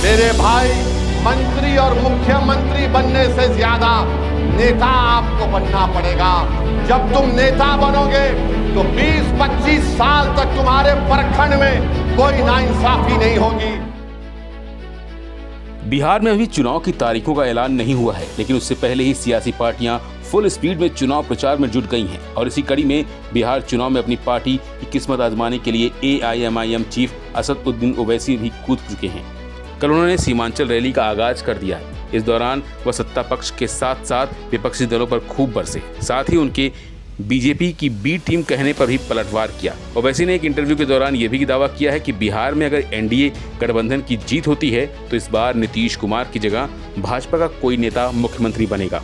मेरे भाई, मंत्री और मुख्यमंत्री बनने से ज्यादा नेता आपको बनना पड़ेगा। जब तुम नेता बनोगे तो 20-25 साल तक तुम्हारे प्रखंड में कोई नाइंसाफी नहीं होगी। बिहार में अभी चुनाव की तारीखों का ऐलान नहीं हुआ है, लेकिन उससे पहले ही सियासी पार्टियां फुल स्पीड में चुनाव प्रचार में जुट गई हैं और इसी कड़ी में बिहार चुनाव में अपनी पार्टी की किस्मत आजमाने के लिए AIMIM चीफ असदुद्दीन ओवैसी भी कूद चुके हैं। कल उन्होंने सीमांचल रैली का आगाज कर दिया है। इस दौरान वह सत्ता पक्ष के साथ साथ विपक्षी दलों पर खूब बरसे, साथ ही उनके बीजेपी की बी टीम कहने पर भी पलटवार किया। ओवैसी ने एक इंटरव्यू के दौरान यह भी दावा किया है कि बिहार में अगर NDA गठबंधन की जीत होती है तो इस बार नीतीश कुमार की जगह भाजपा का कोई नेता मुख्यमंत्री बनेगा।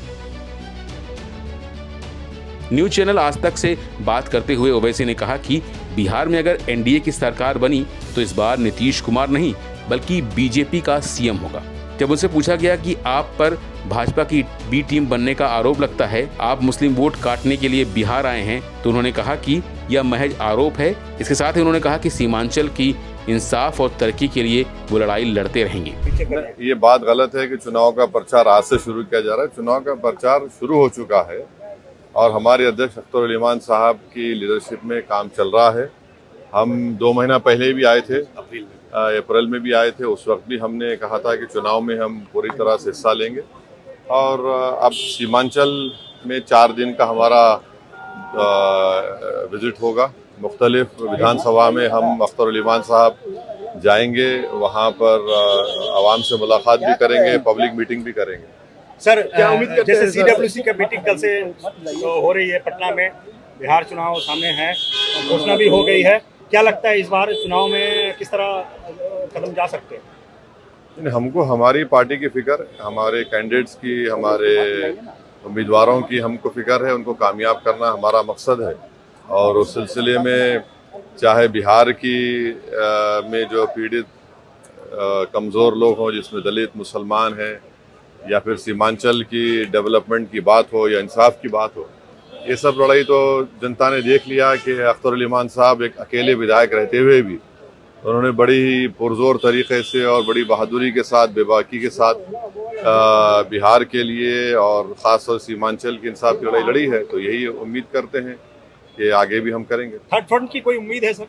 न्यूज चैनल आज तक से बात करते हुए ओवैसी ने कहा कि बिहार में अगर NDA की सरकार बनी तो इस बार नीतीश कुमार नहीं बल्कि बीजेपी का CM होगा। जब उनसे पूछा गया कि आप पर भाजपा की बी टीम बनने का आरोप लगता है, आप मुस्लिम वोट काटने के लिए बिहार आए हैं, तो उन्होंने कहा कि यह महज आरोप है। इसके साथ ही उन्होंने कहा कि सीमांचल की इंसाफ और तरक्की के लिए वो लड़ाई लड़ते रहेंगे। ये बात गलत है कि चुनाव का प्रचार आज से शुरू किया जा रहा है। चुनाव का प्रचार शुरू हो चुका है और हमारे अध्यक्ष अख्तर उल ईमान साहब की लीडरशिप में काम चल रहा है। हम 2 महीना पहले भी आए थे, अप्रैल में भी आए थे। उस वक्त भी हमने कहा था कि चुनाव में हम पूरी तरह से हिस्सा लेंगे और अब सीमांचल में 4 दिन का हमारा विजिट होगा। मुख्तलिफ विधानसभा में हम अख्तर उल ईमान साहब जाएंगे, वहाँ पर आवाम से मुलाकात भी करेंगे, पब्लिक मीटिंग भी करेंगे। सर, क्या उम्मीद करते हैं? जैसे CWC का मीटिंग कल से हो रही है पटना में, बिहार चुनाव सामने है, घोषणा भी हो गई है, क्या लगता है इस बार चुनाव में किस तरह कदम जा सकते हैं? हमको हमारी पार्टी की फिक्र, हमारे कैंडिडेट्स की, हमारे उम्मीदवारों की हमको फिक्र है। उनको कामयाब करना हमारा मकसद है और उस सिलसिले में चाहे बिहार की में जो पीड़ित कमज़ोर लोग हों, जिसमें दलित, मुसलमान हैं, या फिर सीमांचल की डेवलपमेंट की बात हो या इंसाफ की बात हो, ये सब लड़ाई तो जनता ने देख लिया कि अख्तर उल ईमान साहब एक अकेले विधायक रहते हुए भी उन्होंने बड़ी ही पुरजोर तरीके से और बड़ी बहादुरी के साथ, बेबाकी के साथ बिहार के लिए और ख़ासतौर सीमांचल की इंसाफ की लड़ाई लड़ी है। तो यही उम्मीद करते हैं कि आगे भी हम करेंगे। थर्ड फ्रंट की कोई उम्मीद है सर?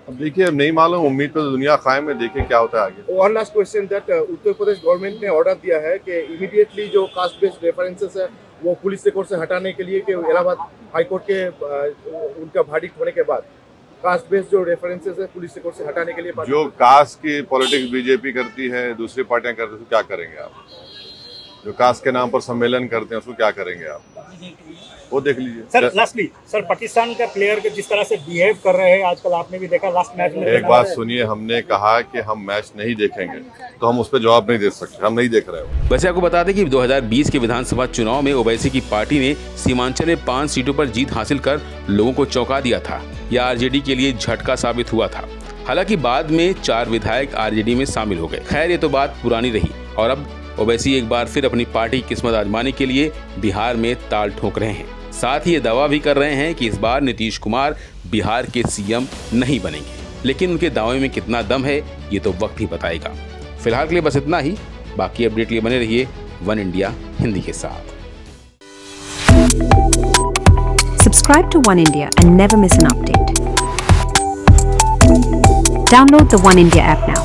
अब देखिए, अब नहीं मालूम, उम्मीद पे तो दुनिया कायम है, देखिए क्या होता है आगे। One last question that Uttar Pradesh government ने ऑर्डर दिया है कि इमीडिएटली जो कास्ट बेस्ड रेफरेंसेस है वो पुलिस रिकॉर्ड से हटाने के लिए, कि इलाहाबाद हाईकोर्ट के उनका वर्डिक्ट होने के बाद कास्ट बेस्ड जो रेफरेंसेस है पुलिस रिकॉर्ड से हटाने के लिए। जो कास्ट की पॉलिटिक्स बीजेपी करती है, दूसरी पार्टियां करती हैं, तो क्या करेंगे आप? जो कास्ट के नाम पर सम्मेलन करते हैं उसको क्या करेंगे आप? वो देख लीजिए। सर लास्टली, सर पाकिस्तान का प्लेयर जिस तरह से बिहेव कर रहे हैं आजकल, आपने भी देखा लास्ट मैच में। एक बात सुनिए, हमने कहा कि हम मैच नहीं देखेंगे तो हम उस पर जवाब नहीं दे सकते, हम नहीं देख रहे हैं। वैसे आपको बता दें कि 2020 के विधानसभा चुनाव में ओवैसी की पार्टी ने सीमांचल में 5 सीटों पर जीत हासिल कर लोगों को चौंका दिया था। यह RJD के लिए झटका साबित हुआ था। हालांकि बाद में 4 विधायक RJD में शामिल हो गए। खैर, ये तो बात पुरानी रही और अब ओवैसी एक बार फिर अपनी पार्टी की किस्मत आजमाने के लिए बिहार में ताल ठोक रहे हैं। साथ ही ये दावा भी कर रहे हैं कि इस बार नीतीश कुमार बिहार के CM नहीं बनेंगे, लेकिन उनके दावे में कितना दम है ये तो वक्त ही बताएगा। फिलहाल के लिए बस इतना ही। बाकी अपडेट के लिए बने रहिए वन इंडिया हिंदी के साथ। Subscribe to One India and never miss an update. Download the One India app now.